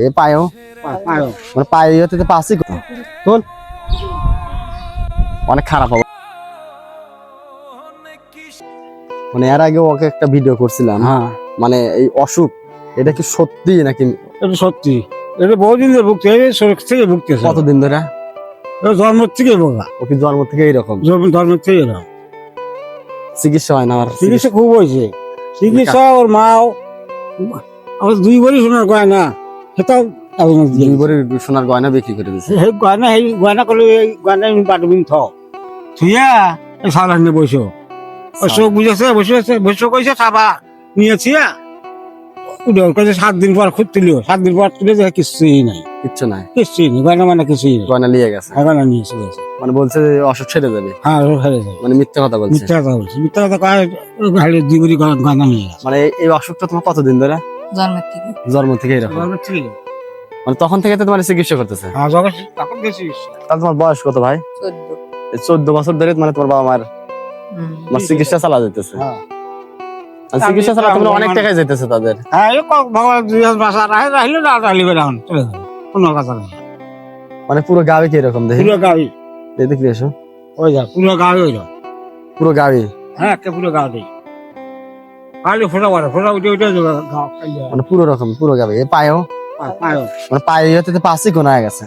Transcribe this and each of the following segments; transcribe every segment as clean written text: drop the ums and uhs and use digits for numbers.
এ পায়ও মানে পায়ে হতে পাসই তোল অনেক খারাপ হবে। মানে এর আগে ওকে একটা ভিডিও করছিলাম, মানে এই অসুখ এটা কি সত্যি নাকি? এটা সত্যি, এটা বহুদিন ধরে ভুগতে থেকে ভুগতেছে। কতদিন ধরে? জন্ম থেকে বোঝা, ও কি জন্ম থেকে এইরকম? জন্ম থেকে এরকম। চিকিৎসা হয় না? আর চিকিৎসা খুব হয়েছে, চিকিৎসা ওর মাও আমার 2 ভরি সোনার গয়না সেটাও দুই ভরি সোনার গয়না বিক্রি করে দিচ্ছে। গয়না করলে গয়না বাটবিন থুইয়া সারা নিয়ে বসো চোখ বুঝেছে বসে কইছে খাবা নিয়েছি ওর কাছে 7 দিন পর খুব তুলিও 7 দিন পর তুলে যে কিছুই নাই, কিচ্ছু নাই, কিছুই নেই, গয়না মানে কিছুই নেই। গয়না নিয়ে গেছে, গয়না নিয়ে চলে গেছে, মানে বলছে অসুখ ছেড়ে যাবে। হ্যাঁ ছেড়ে যাবে, মানে মিথ্যা কথা বলছে। মিথ্যা কথা বলছে, মিথ্যা কথা কয় 2 ভরি গয়না নিয়ে গেছে। মানে এই অসুখটা তোমার কতদিন ধরে? জন্ম থেকে এরকম? মানে তখন থেকে তো তোমার চিকিৎসা করতেছে? হ্যাঁ তখন গেছি। তাহলে তোমার বয়স কত ভাই? 14 বছর ধরে মানে তোমার বাবা মার চিকিৎসা চালা যেতেছে। চিকিৎসা চালা তোমার অনেক টাকায় যেতেছে তাদের। হ্যাঁ ভগবান 2 মাস রাহিল না রাহিবে এখন চলে যাবে, কোনো কথা নেই। মানে পুরো গাঁয়ে কি এরকম? দেখি পুরো গাঁয়ে দেখি এসো, ওই যা পুরো গাঁয়ে ওই যা পুরো গাঁয়ে। হ্যাঁ পুরো গাঁয়ে খালি ফোটা মারে, ফোটা উঠে মানে পুরো রকম পুরো গাঁয়ে। এ পায়েও মানে পায়ে হতে পাসই কোন হয়ে গেছে।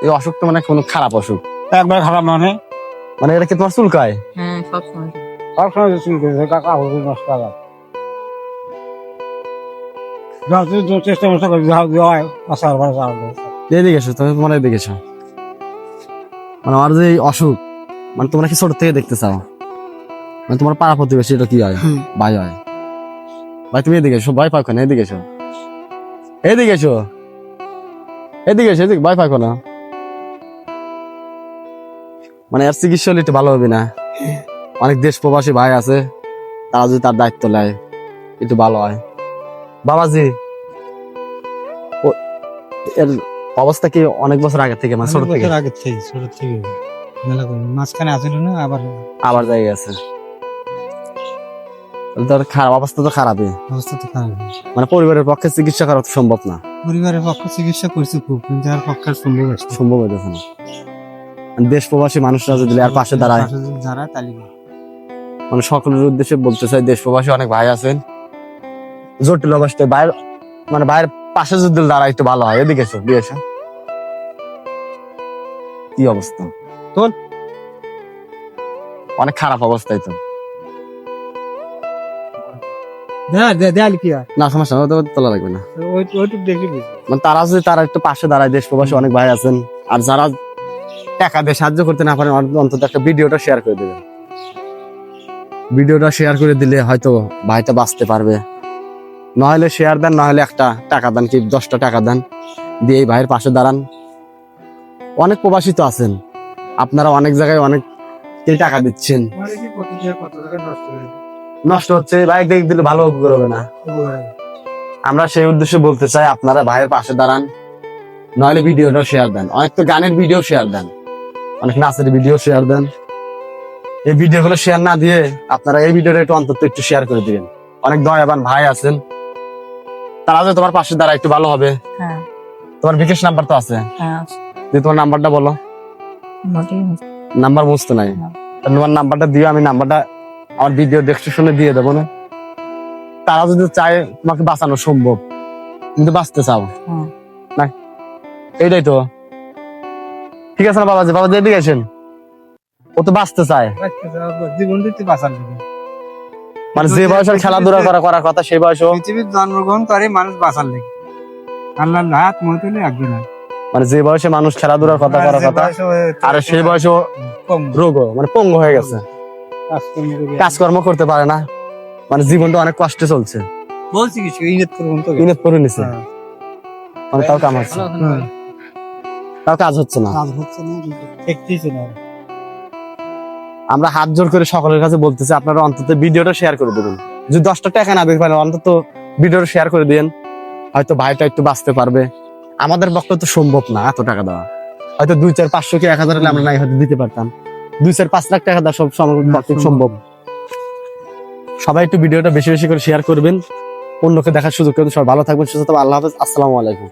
এই অসুখ তো মানে কোনো খারাপ অসুখ? একবার খারাপ মানে মানে এটা কি তোমার চুলকায়? সবসময় চুলকায়, কাকা হচ্ছে নষ্ট করা চেষ্টা মস্তা করে হয় আসার এদিকে এসো, তুমি তোমার এদিকে এসো। মানে আমার যে এই অসুখ, মানে তোমরা কি ছোট থেকে দেখতে চাও? মানে তোমার পাড়া প্রতিবেশী এটা কি হয়? ভাই হয়? ভাই তুমি এদিকে এসো, ভয় পাও কেন? এদিকে এসো, এদিকে এসো, এদিকে এসো, এদিকে ভয় পাও কেন? মানে আর চিকিৎসা হলে একটু ভালো হবে না? অনেক দেশ প্রবাসী ভাই আছে, তারা যদি তার দায়িত্ব নেয় একটু ভালো হয়। বাবাজি এর অবস্থা কি অনেক বছর আগে থেকে? মানে ছোট থেকে? ছোট থেকে মাঝখানে আসিল না, আবার জায়গা গেছে, তার খারাপ অবস্থা তো খারাপই। অবস্থা তো খারাপ, মানে পরিবারের পক্ষে চিকিৎসা করা তো সম্ভব না। পরিবারের পক্ষে চিকিৎসা করছি খুব, কিন্তু আর পক্ষে সম্ভব হইতেছে না। দেশ প্রবাসী মানুষরা যদি আর পাশে দাঁড়ায়, মানে সকলের উদ্দেশ্যে বলতে চাই, দেশ প্রবাসী অনেক ভাই আছেন জটিল অবস্থায়, বাইরে মানে ভাইয়ের পাশে যদি দাঁড়ায় একটু ভালো হয়। এদিকে এসো, দিয়ে এসো। কি অবস্থা তোর? অনেক খারাপ অবস্থায় তো। না সমস্যা তোলা লাগবে না, মানে তারা যদি তারা একটু পাশে দাঁড়ায়, দেশ প্রবাসী অনেক ভাই আছেন। আর যারা টাকা দিয়ে সাহায্য করতে না পারেন, অন্তত একটা ভিডিওটা শেয়ার করে দেবেন। ভিডিওটা শেয়ার করে দিলে হয়তো ভাইটা বাঁচতে পারবে। নইলে শেয়ার দেন, নইলে একটা টাকা দেন, কি 10টা টাকা দেন, দিয়ে এই ভাইয়ের পাশে দাঁড়ান। অনেক প্রবাসী তো আছেন, আপনারা অনেক জায়গায় অনেক টাকা দিচ্ছেন, নষ্ট হচ্ছে। ভাই দেখ দিলে ভালো করবে না। আমরা সেই উদ্দেশ্যে বলতে চাই, আপনারা ভাইয়ের পাশে দাঁড়ান, নইলে ভিডিওটা শেয়ার দেন। অনেক তো গানের ভিডিও শেয়ার দেন, অনেক নাচের ভিডিও শেয়ার দেন। এই ভিডিও গুলো শেয়ার না দিয়ে আপনারা এই ভিডিওটা একটু অন্তত একটু শেয়ার করে দিবেন। অনেক দয়াবান ভাই আছেন, তারা যে তোমার পাশে দাঁড়ায় একটু ভালো হবে। তোমার বিকাশ নাম্বার তো আছে? তোমার নাম্বারটা বলো। নাম্বার বুঝতে নাই? তোমার নাম্বারটা দিও, আমি নাম্বারটা আমার ভিডিও ডেসক্রিপশনে দিয়ে দেবো না। তারা যদি চায় তোমাকে বাঁচানো সম্ভব, কিন্তু বাঁচতে চাও না, এইটাই তো ঠিক আছে না? বাবাজি বাবাজি এদিকে আসেন, ও তো বাঁচতে চায়, জীবন দিতে বাঁচার জন্য। মানে যে বয়সে খেলাধুলা করার কথা সেই বয়সে পৃথিবীর জন্মগ্রহণ করে মানুষ বাঁচার লেগে, আল্লাহ হাত মহতুলে একজন। মানে যে বয়সে মানুষ খেলাধুলার কথা করার কথা, আর সেই বয়সে রোগ মানে পঙ্গু হয়ে গেছে, কাজকর্ম করতে পারে না, মানে জীবনটা অনেক কষ্টে চলছে। বলছি কিছু ইনেত করে নিছে, মানে তাও কাম হচ্ছে, তাও কাজ হচ্ছে না। আমরা হাত জোর করে সকলের কাছে বলতেছি, আপনারা অন্তত ভিডিওটা শেয়ার করে দেবেন। যদি 10টা টাকা না দিতে পারেন, অন্তত ভিডিওটা শেয়ার করে দিন, হয়তো ভাইটা একটু বাঁচতে পারবে। আমাদের পক্ষে তো সম্ভব না এত টাকা দেওয়া, হয়তো 2, 4, 500 কি 1000 হলে আমরা নাই হয়তো দিতে পারতাম। 2, 4, 5 লাখ টাকা দেওয়া সব সম্ভব। সবাই একটু ভিডিওটা বেশি বেশি করে শেয়ার করবেন, অন্যকে দেখার সুযোগ করে দিন। সবাই ভালো থাকবেন, সুস্থ থাকবেন। আল্লাহ হাফেজ, আসসালামু আলাইকুম।